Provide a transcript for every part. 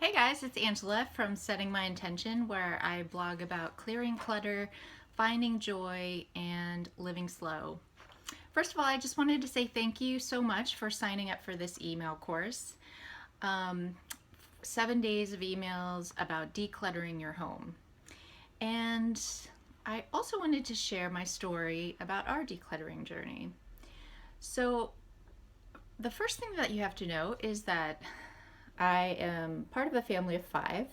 Hey guys, it's Angela from Setting My Intention, where I blog about clearing clutter, finding joy, and living slow. First of all, I just wanted to say thank you so much for signing up for this email course. Um, 7 days of emails about decluttering your home. And I also wanted to share my story about our decluttering journey. So, the first thing that you have to know is that I am part of a family of five.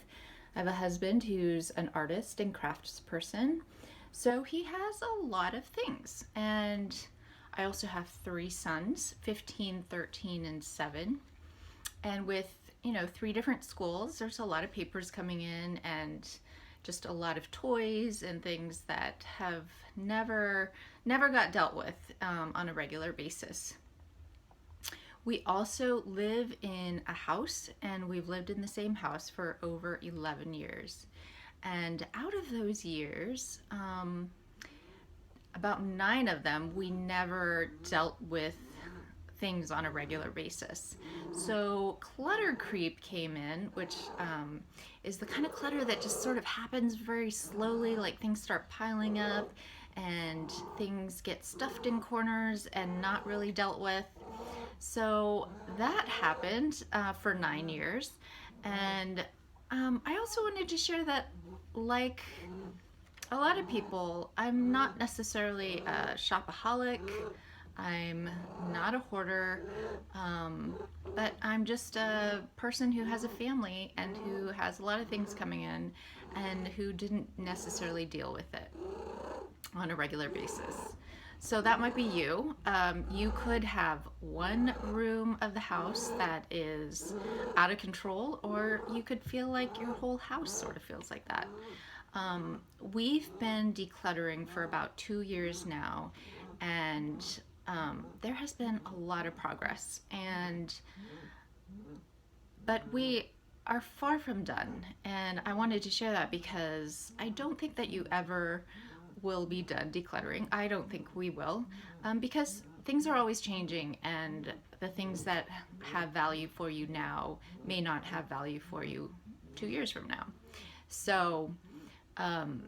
I have a husband who's an artist and crafts person, so he has a lot of things. And I also have three sons, 15, 13, and 7. And with, three different schools, there's a lot of papers coming in and just a lot of toys and things that have never got dealt with on a regular basis. We also live in a house, and we've lived in the same house for over 11 years. And out of those years, about 9 of them, we never dealt with things on a regular basis. So Clutter Creep came in, which is the kind of clutter that just sort of happens very slowly, like things start piling up and things get stuffed in corners and not really dealt with. So that happened for 9 years. And I also wanted to share that, like a lot of people, I'm not necessarily a shopaholic. I'm not a hoarder, but I'm just a person who has a family and who has a lot of things coming in and who didn't necessarily deal with it on a regular basis. So that might be you. You could have one room of the house that is out of control, or you could feel like your whole house sort of feels like that. We've been decluttering for about 2 years now, and there has been a lot of progress. But we are far from done, and I wanted to share that because I don't think that you ever will be done decluttering. I don't think we will, because things are always changing, and the things that have value for you now may not have value for you 2 years from now. So, um,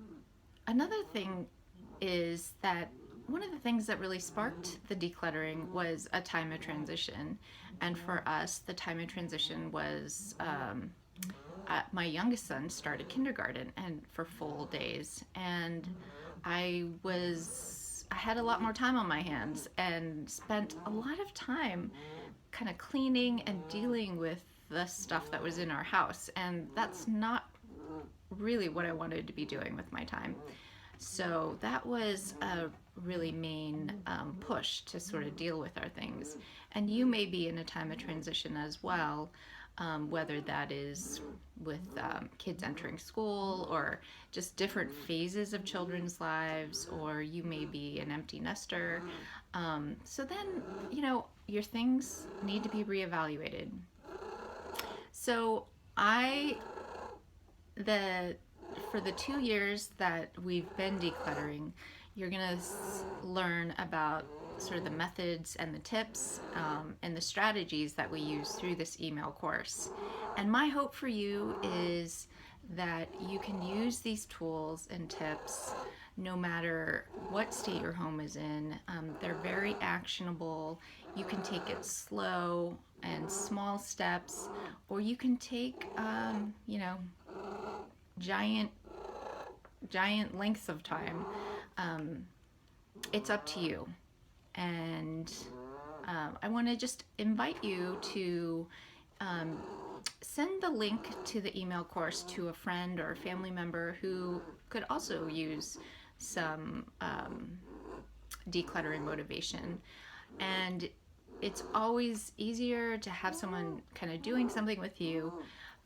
another thing is that one of the things that really sparked the decluttering was a time of transition. And for us, the time of transition was my youngest son started kindergarten and for full days. And I had a lot more time on my hands and spent a lot of time kind of cleaning and dealing with the stuff that was in our house. And that's not really what I wanted to be doing with my time. So that was a really main push to sort of deal with our things. And you may be in a time of transition as well, whether that is with kids entering school or just different phases of children's lives, or you may be an empty nester. So then, your things need to be reevaluated. So I the for the 2 years that we've been decluttering, you're going to learn about sort of the methods and the tips and the strategies that we use through this email course. And my hope for you is that you can use these tools and tips no matter what state your home is in. They're very actionable. You can take it slow and small steps, or you can take, giant giant lengths of time. It's up to you. And I want to just invite you to send the link to the email course to a friend or a family member who could also use some decluttering motivation. And it's always easier to have someone kind of doing something with you,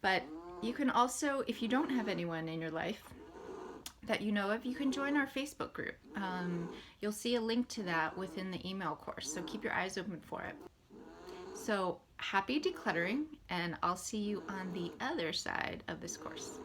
but you can also, if you don't have anyone in your life that you know of, you can join our Facebook group. You'll see a link to that within the email course, so keep your eyes open for it. So happy decluttering, and I'll see you on the other side of this course.